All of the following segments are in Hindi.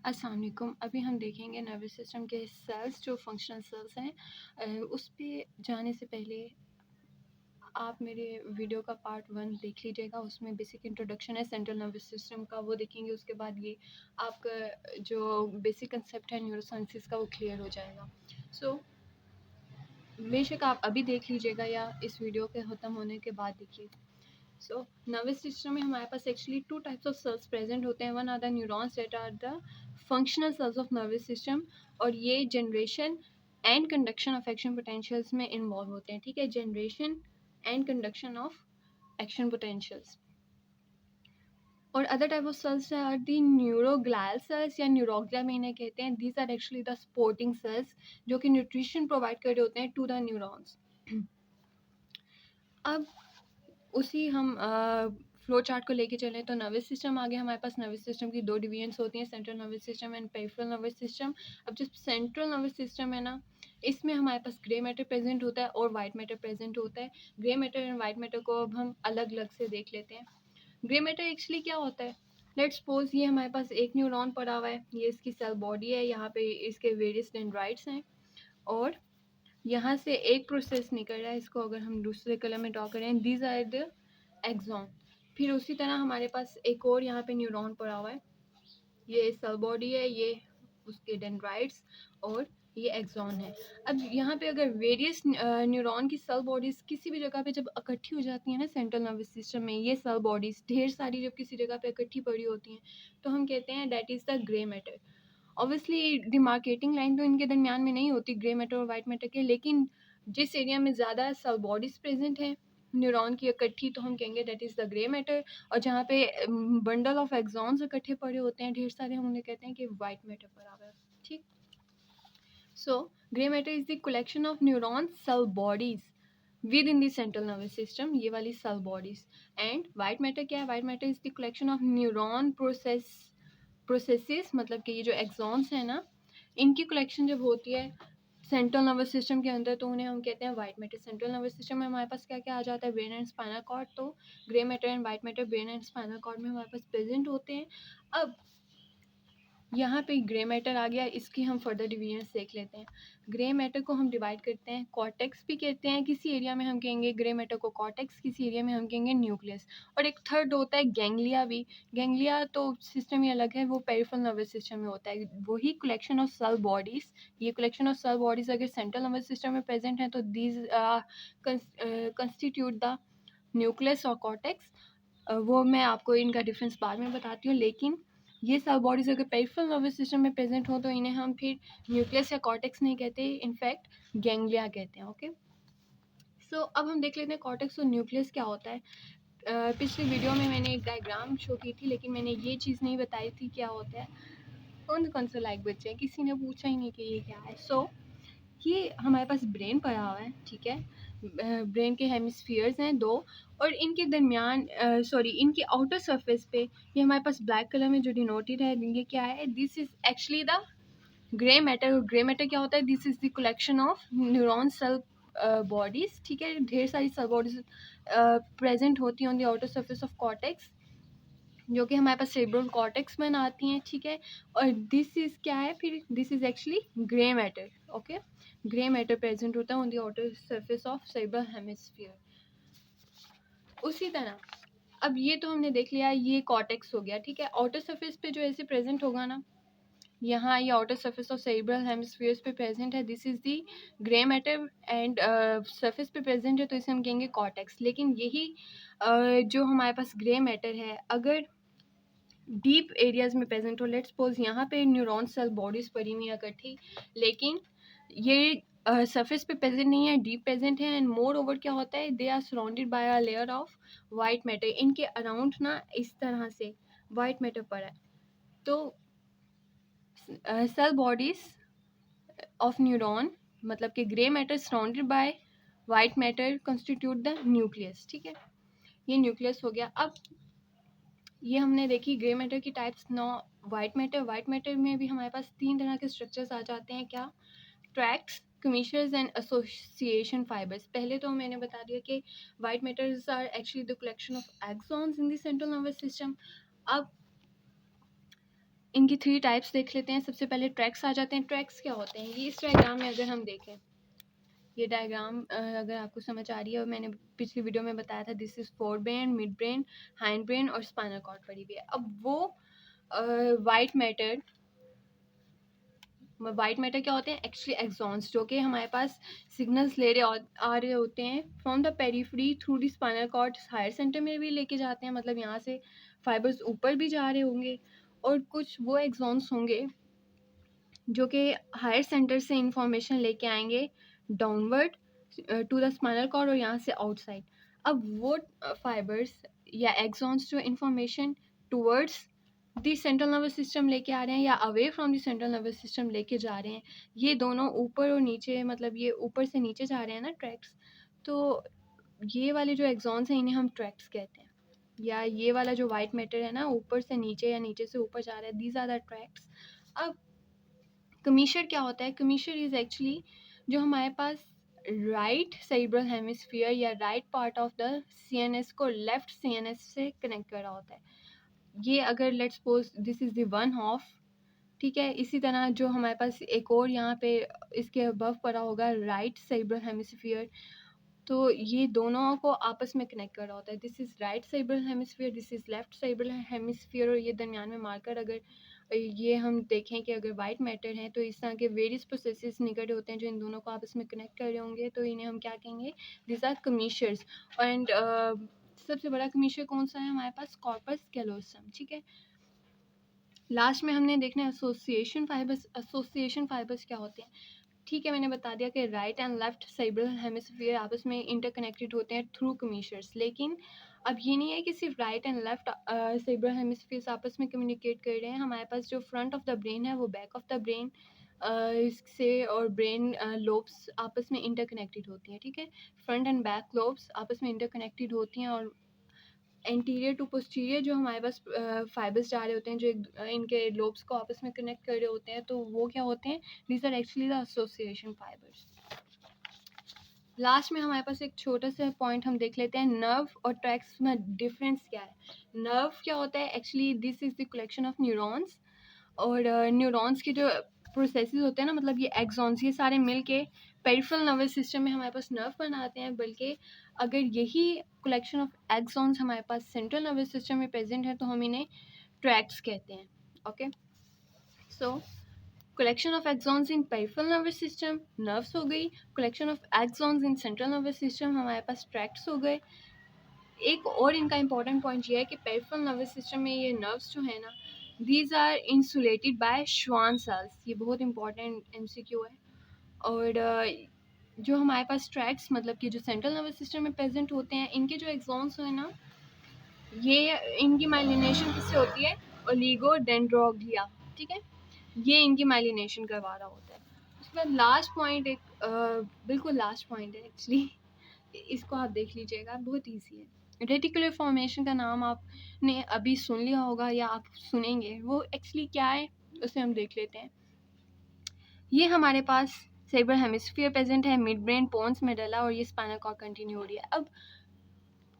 अस्सलाम वालेकुम। अभी हम देखेंगे नर्वस सिस्टम के सेल्स जो फंक्शनल सेल्स हैं। उस पे जाने से पहले आप मेरे वीडियो का पार्ट 1 देख लीजिएगा। उसमें बेसिक इंट्रोडक्शन है सेंट्रल नर्वस सिस्टम का, वो देखेंगे। उसके बाद ये आपका जो बेसिक कंसेप्ट है न्यूरोसाइंसिस का वो क्लियर हो जाएगा। सो बेशक आप अभी देख लीजिएगा या इस वीडियो के ख़त्म होने के बाद देखिए। सो नर्वस सिस्टम में हमारे पास actually 2 types of cells present होते हैं। One are the neurons that are the functional cells of nervous system, और ये generation and conduction of action potentials में इन्वॉल्व होते हैं। ठीक है, generation and conduction of action potentials. और other type of cells are the neuroglial cells या न्यूरोग्लिया में इन्हें कहते हैं। These are actually the supporting cells जो कि न्यूट्रिशन प्रोवाइड कर रहे होते हैं टू द न्यूरॉन्स। अब उसी हम फ्लो चार्ट को लेके चलें तो नर्वस सिस्टम आगे हमारे पास नर्वस सिस्टम की 2 डिवीजन्स होती हैं, central nervous system and peripheral nervous system. अब जो सेंट्रल नर्वस सिस्टम है ना, इसमें हमारे पास ग्रे मैटर प्रेजेंट होता है और वाइट मैटर प्रेजेंट होता है। Grey matter and white matter को अब हम अलग अलग से देख लेते हैं। ग्रे मैटर एक्चुअली क्या होता है? लेट्स सपोज ये हमारे पास एक न्यूरॉन पड़ा हुआ है, ये इसकी सेल बॉडी है, यहाँ पे इसके वेरियस डेंड्राइट्स हैं, और यहाँ से एक प्रोसेस निकल रहा है। इसको अगर हम दूसरे कलर में ड्रॉ करें, दीज आर द एक्सॉन। फिर उसी तरह हमारे पास एक और यहाँ पे न्यूरॉन पड़ा हुआ है, ये सेल बॉडी है, ये उसके डेंड्राइट्स, और ये एक्सॉन है। अब यहाँ पे अगर वेरियस न्यूरॉन की सेल बॉडीज किसी भी जगह पे जब इकट्ठी हो जाती है ना सेंट्रल नर्वस सिस्टम में, ये सेल बॉडीज ढेर सारी जब किसी जगह पे इकट्ठी पड़ी होती हैं, तो हम कहते हैं that is the grey matter. Obviously demarcating line तो इनके दरमियान में नहीं होती ग्रे मैटर और वाइट मैटर के, लेकिन जिस एरिया में ज़्यादा सेल बॉडीज प्रेजेंट है न्यूरॉन की इकट्ठी, तो हम कहेंगे that is the grey matter. और जहाँ पे बंडल ऑफ एक्सॉन्स इकट्ठे पड़े होते हैं ढेर सारे, हम उन्हें कहते हैं कि वाइट मैटर पड़ा हुआ है। ठीक। So grey matter is the collection of neuron cell bodies within the central nervous system, ये वाली cell bodies. And white matter क्या है? White matter is the collection of neuron processes, मतलब कि ये जो एक्सॉन्स हैं ना, इनकी कलेक्शन जब होती है सेंट्रल नर्वस सिस्टम के अंदर, तो उन्हें हम कहते हैं white matter. Central nervous system में हमारे पास क्या क्या आ जाता है? Brain and spinal cord. तो grey matter and white matter brain and spinal cord में हमारे पास प्रेजेंट होते हैं। अब यहाँ पे ग्रे मैटर आ गया, इसकी हम फर्दर डिवीजन देख लेते हैं। ग्रे मैटर को हम डिवाइड करते हैं, कॉर्टेक्स भी कहते हैं, किसी एरिया में हम कहेंगे ग्रे मैटर को कॉर्टेक्स, किसी एरिया में हम कहेंगे न्यूक्लियस। और एक थर्ड होता है गैंग्लिया भी। गैंग्लिया तो सिस्टम ही अलग है, वो पेरिफेरल नर्वस सिस्टम में होता है। वही कलेक्शन ऑफ सेल बॉडीज, ये कलेक्शन ऑफ सेल बॉडीज अगर सेंट्रल नर्वस सिस्टम में प्रेजेंट है तो दीज कंस्टिट्यूट द न्यूक्लियस और कॉर्टेक्स। वो मैं आपको इनका डिफरेंस बाद में बताती हूँ, लेकिन ये सेल बॉडीज अगर पेरिफेरल नर्वस सिस्टम में प्रेजेंट हो तो इन्हें हम फिर न्यूक्लियस या कॉर्टेक्स नहीं कहते, इनफैक्ट गैंग्लिया कहते हैं। ओके। सो अब हम देख लेते हैं कॉर्टेक्स और न्यूक्लियस क्या होता है। पिछली वीडियो में मैंने एक डायग्राम शो की थी, लेकिन मैंने ये चीज़ नहीं बताई थी क्या होता है। कौन से लाइक बच्चे हैं, किसी ने पूछा ही नहीं कि ये क्या है। सो ये हमारे पास ब्रेन पड़ा हुआ है, ठीक है। ब्रेन के हेमिस्फीयर्स हैं 2, और इनके दरमियान इनके आउटर सरफेस पे ये हमारे पास ब्लैक कलर में जो डिनोटेड है, ये क्या है? This is actually the grey matter. Grey matter क्या होता है? This is the collection of neuron cell bodies, ठीक है। ढेर सारी सेल बॉडीज प्रेजेंट होती हैं on the outer surface of cortex, जो कि हमारे पास सेरेब्रल कॉर्टेक्स में आती हैं, ठीक है। और दिस इज क्या है फिर? This is actually grey matter. Okay, grey matter present होता है on the outer surface of cerebral hemisphere. उसी तरह अब ये तो हमने देख लिया, ये कॉर्टेक्स हो गया, ठीक है। आउटर सरफेस पे जो ऐसे प्रेजेंट होगा ना, यहाँ ये outer surface of cerebral hemispheres पे प्रेजेंट है, this is the grey matter. And surface पे प्रेजेंट है तो इसे हम कहेंगे कॉर्टेक्स। लेकिन यही जो हमारे पास ग्रे मैटर है, अगर डीप एरियाज में प्रेजेंट हो, लेट्स सपोज यहाँ पे न्यूरॉन सेल बॉडीज पड़ी हुई है इकट्ठी, लेकिन ये सरफेस पे प्रेजेंट नहीं है, डीप प्रेजेंट है। एंड मोर ओवर क्या होता है? They are surrounded by a layer of white matter. इनके अराउंड ना इस तरह से वाइट मैटर पड़ा है। तो सेल बॉडीज ऑफ न्यूरॉन, मतलब कि grey matter surrounded by white matter constitute the nucleus, ठीक है। ये न्यूक्लियस हो गया। अब ये हमने देखी ग्रे मैटर की टाइप्स। नौ वाइट मैटर। वाइट मैटर में भी हमारे पास 3 तरह के स्ट्रक्चर्स आ जाते हैं। क्या? Tracts, commissures and association fibres. पहले तो मैंने बता दिया कि white matters are actually the collection of axons in the central nervous system. अब इनकी 3 टाइप्स देख लेते हैं। सबसे पहले ट्रैक्स आ जाते हैं। ट्रैक्स क्या होते हैं? ये इस डायग्राम में अगर हम देखें, ये डायग्राम अगर आपको समझ आ रही है, और मैंने पिछली वीडियो में बताया था, this is fore brain, mid brain, hind brain और स्पाइनल कॉर्ड पड़ी हुई है। अब वो वाइट मैटर क्या होते हैं? एक्चुअली एक्सॉन्स, जो कि हमारे पास सिग्नल्स ले रहे आ रहे होते हैं from the periphery through the spinal cord, higher centre में भी लेके जाते हैं, मतलब यहाँ से फाइबर्स ऊपर भी जा रहे होंगे, और कुछ वो एक्सॉन्स होंगे जो कि हायर सेंटर से इंफॉर्मेशन लेके आएंगे downward to the spinal cord और यहाँ से आउटसाइड। अब वो फाइबर्स या एक्सॉन्स जो information towards the central nervous system लेके आ रहे हैं या away from the central nervous system लेके जा रहे हैं, ये दोनों ऊपर और नीचे, मतलब ये ऊपर से नीचे जा रहे हैं ना ट्रैक्स, तो ये वाले जो एक्सॉन्स हैं इन्हें हम ट्रैक्स कहते हैं। या ये वाला जो वाइट मैटर है ना, ऊपर से नीचे या नीचे से ऊपर जा रहा है, दीज आर द ट्रैक्स। अब कमीशर क्या होता है? कमीशर इज एक्चुअली जो हमारे पास राइट सेरिब्रल हेमिस्फीयर या right part of the CNS को लेफ्ट सीएनएस से कनेक्ट कर रहा होता है। ये अगर let's suppose this is the one half, ठीक है, इसी तरह जो हमारे पास एक और यहाँ पे इसके अबव पड़ा होगा राइट सेरिब्रल हेमिस्फीयर, तो ये दोनों को आपस में कनेक्ट कर रहा होता है। This is right cerebral hemisphere, this is left cerebral hemisphere, और ये दरमियान में मार्कर अगर ये हम देखें कि अगर वाइट मैटर है तो इस तरह के वेरियस प्रोसेसेस निकट होते हैं जो इन दोनों को आपस में कनेक्ट कर रहे होंगे, तो इन्हें हम क्या कहेंगे? This are कमीशर्स। एंड सबसे बड़ा कमीशर कौन सा है हमारे पास? कॉर्पस कैलोसम, ठीक है। लास्ट में हमने देखना है एसोसिएशन फाइबर्स। एसोसिएशन फाइबर्स क्या होते हैं? ठीक है, मैंने बता दिया कि right and left cerebral hemisphere आपस में इंटरकनेक्टेड होते हैं थ्रू कमीशर्स, लेकिन अब ये नहीं है कि सिर्फ right and left cerebral hemispheres आपस में कम्युनिकेट कर रहे हैं। हमारे पास जो फ्रंट ऑफ द ब्रेन है वो बैक ऑफ द ब्रेन से और ब्रेन लोब्स आपस में इंटरकनेक्टेड होती हैं, ठीक है। फ्रंट एंड बैक लोब्स आपस में इंटरकनेक्टेड होती हैं, और एंटीरियर टू पोस्टीरियर जो हमारे पास फाइबर्स जा रहे होते हैं, जो इनके लोब्स को आपस में कनेक्ट कर रहे होते हैं, तो वो क्या होते हैं? These are actually the association fibres. Last में हमारे पास एक छोटा सा पॉइंट हम देख लेते हैं, नर्व और ट्रैक्स में डिफरेंस क्या है। नर्व क्या होता है? Actually this is the collection of neurons, और न्यूरॉन्स के जो प्रोसेसेस होते हैं ना, मतलब ये एक्सॉन्स, ये सारे मिल के पेरिफेरल नर्वस सिस्टम में हमारे पास नर्व बनाते हैं। बल्कि अगर यही कलेक्शन ऑफ एक्सॉन्स हमारे पास सेंट्रल नर्वस सिस्टम में प्रेजेंट है तो हम इन्हें ट्रैक्ट्स कहते हैं। Okay, so collection of axons in peripheral nervous system nerves हो गई, collection of axons in central nervous system हमारे पास ट्रैक्ट्स हो गए। एक और इनका इंपॉर्टेंट पॉइंट ये है कि पेरिफेरल नर्वस सिस्टम में ये नर्व्स जो है ना, these are insulated by Schwann cells. ये बहुत इंपॉर्टेंट एमसीक्यू है। और जो हमारे पास ट्रैक्ट्स, मतलब कि जो सेंट्रल नर्वस सिस्टम में प्रेजेंट होते हैं, इनके जो एक्सॉन्स हैं ना, ये इनकी माइलिनेशन किससे होती है? ओलिगोडेंड्रोग्लिया, ठीक है, ये इनकी माइलिनेशन करवा रहा होता है। उसके बाद लास्ट पॉइंट एक बिल्कुल लास्ट पॉइंट है एक्चुअली, इसको आप देख लीजिएगा, बहुत ईजी है। रेटिकुलर फॉर्मेशन का नाम आपने अभी सुन लिया होगा या आप सुनेंगे, वो एक्चुअली क्या है उसे हम देख लेते हैं। ये हमारे पास सेरिब्रल हेमिस्फीयर प्रेजेंट है, मिड ब्रेन, पोन्स, मेडुला, और ये स्पाइनल कॉर्ड कंटिन्यू हो रही है। अब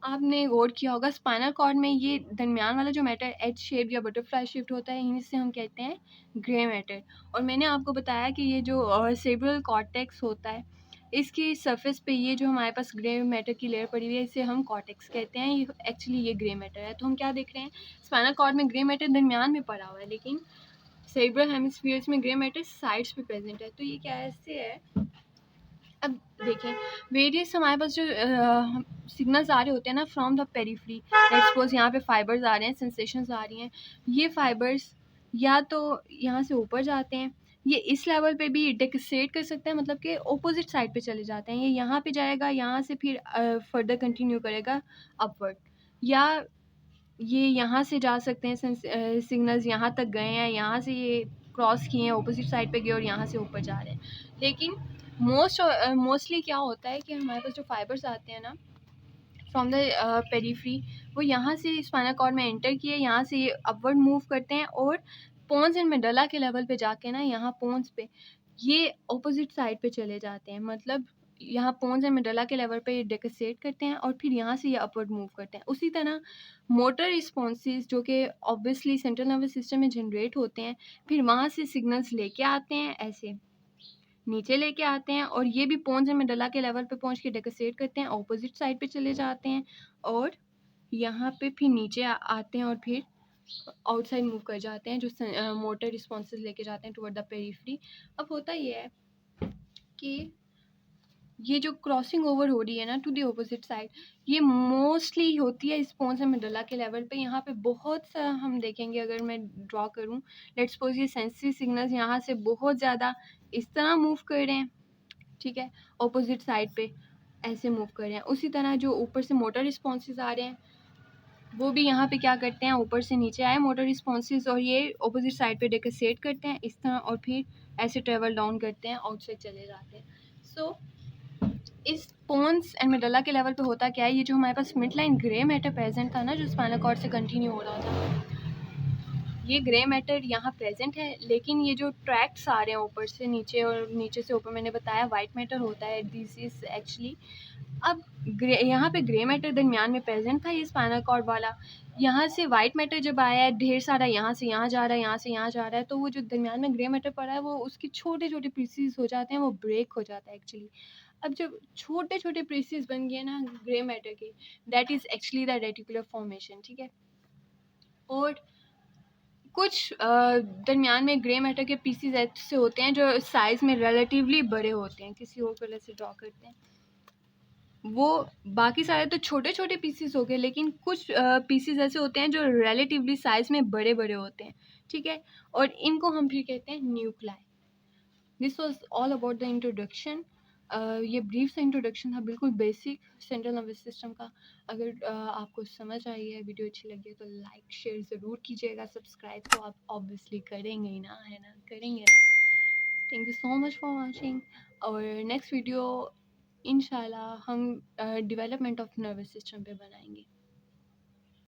आपने गौर किया होगा स्पाइनल कॉर्ड में ये दरमियान वाला जो मैटर एच शेप या बटरफ्लाई शेप्ड होता है, इसे हम कहते हैं ग्रे मैटर। और मैंने आपको बताया कि ये जो सेरिब्रल कॉर्टेक्स होता है, इसकी सरफेस पे ये जो हमारे पास ग्रे मैटर की लेयर पड़ी हुई है, इसे हम कॉर्टेक्स कहते हैं। ये एक्चुअली ये ग्रे मैटर है। तो हम क्या देख रहे हैं? स्पाइनल कॉर्ड में ग्रे मैटर दरमियान में पड़ा हुआ है, लेकिन सेरिब्रल हेमिस्फीयर्स में ग्रे मैटर साइड्स पे प्रेजेंट है। तो ये क्या ऐसे है? अब देखें, वेरियस हमारे पास जो सिग्नल्स आ रहे होते हैं ना from the periphery, let's suppose यहाँ पे फाइबर्स आ रहे हैं, सेंसेशंस आ रही हैं, ये फाइबर्स या तो यहाँ से ऊपर जाते हैं, ये इस लेवल पे भी डेक्सेट कर सकते हैं, मतलब कि ऑपोजिट साइड पे चले जाते हैं। ये यहाँ पे जाएगा, यहाँ से फिर फर्दर कंटिन्यू करेगा अपवर्ड, या ये यहाँ से जा सकते हैं, सिग्नल्स यहाँ तक गए हैं, यहाँ से ये क्रॉस किए हैं, ऑपोजिट साइड पे गए और यहाँ से ऊपर जा रहे हैं। लेकिन मोस्टली क्या होता है कि हमारे पास जो फाइबर्स आते हैं ना फ्रॉम द पेरिफेरी, वो यहाँ से स्पाइनल कॉर्ड में एंटर किए, यहाँ से ये अपवर्ड मूव करते हैं और पोन्स एंड मेडुला के लेवल पे जाके ना, यहाँ पोन्स पे ये ऑपोजिट साइड पे चले जाते हैं। मतलब यहाँ पोन्स एंड मेडुला के लेवल पे ये डेकोसेट करते हैं और फिर यहाँ से ये अपवर्ड मूव करते हैं। उसी तरह मोटर रिस्पॉन्सेस जो कि ऑब्वियसली सेंट्रल नर्वस सिस्टम में जनरेट होते हैं, फिर वहाँ से सिग्नल्स लेके आते हैं, ऐसे नीचे लेके आते हैं और ये भी पोन्स एंड मेडुला के लेवल पे पहुँच के डेकोसेट करते हैं, ऑपोजिट साइड पे चले जाते हैं और यहाँ पे फिर नीचे आते हैं और फिर आउटसाइड मूव कर जाते हैं, जो मोटर रिस्पॉन्सेस लेके जाते हैं टुवर्ड द पेरिफेरी। अब होता ये है कि ये जो क्रॉसिंग ओवर हो रही है ना टू द ऑपोजिट साइड, ये मोस्टली होती है स्पॉन्स एंड मेडुला के लेवल पे। यहाँ पे बहुत सा हम देखेंगे, अगर मैं ड्रॉ करूँ, लेट्स सपोज ये सेंसरी सिग्नल्स यहाँ से बहुत ज़्यादा इस तरह मूव कर रहे हैं, ठीक है, ऑपोजिट साइड पे ऐसे मूव कर रहे हैं। उसी तरह जो ऊपर से मोटर रिस्पॉन्सेज आ रहे हैं वो भी यहाँ पे क्या करते हैं, ऊपर से नीचे आए मोटर रिस्पॉन्सेज और ये ऑपोजिट साइड पे डेकोसेट करते हैं इस तरह और फिर ऐसे ट्रेवल डाउन करते हैं, आउटसाइड चले जाते हैं। सो इस पोन्स एंड मेडुला के लेवल पे होता क्या है, ये जो हमारे पास mid line grey matter present था ना, जो स्पाइनल कॉर्ड से कंटिन्यू हो रहा था, ये ग्रे मैटर यहाँ प्रेजेंट है, लेकिन ये जो ट्रैक्ट्स आ रहे हैं ऊपर से नीचे और नीचे से ऊपर, मैंने बताया वाइट मैटर होता है, दिस इज एक्चुअली। अब यहाँ पे ग्रे मैटर दरमियान में प्रेजेंट था, ये स्पाइनल कॉर्ड वाला, यहाँ से वाइट मैटर जब आया है ढेर सारा, यहाँ से यहाँ जा रहा है, यहाँ से यहाँ जा रहा है, तो वो जो दरमियान में ग्रे मैटर पड़ा है वो उसके छोटे छोटे पीसीज हो जाते हैं, वो ब्रेक हो जाता है एक्चुअली। अब जब छोटे छोटे पीसीज बन गए ना ग्रे मैटर के, that is actually the reticular formation, ठीक है। और कुछ दरमियान में ग्रे मैटर के पीसीज ऐसे होते हैं जो साइज़ में रिलेटिवली बड़े होते हैं, किसी और कलर से ड्रॉ करते हैं, वो बाकी सारे तो छोटे छोटे पीसीज हो गए, लेकिन कुछ पीसीज ऐसे होते हैं जो रिलेटिवली साइज़ में बड़े बड़े होते हैं, ठीक है, और इनको हम फिर कहते हैं nuclei. This was all about the introduction. ये ब्रीफ सा इंट्रोडक्शन था, बिल्कुल बेसिक सेंट्रल नर्वस सिस्टम का। अगर आपको समझ आई है, वीडियो अच्छी लगी है, तो लाइक शेयर ज़रूर कीजिएगा, सब्सक्राइब तो आप ऑब्वियसली करेंगे ही ना, है ना, करेंगे ना। Thank you so much for watching. और नेक्स्ट वीडियो इंशाल्लाह हम डेवलपमेंट ऑफ नर्वस सिस्टम पे बनाएंगे।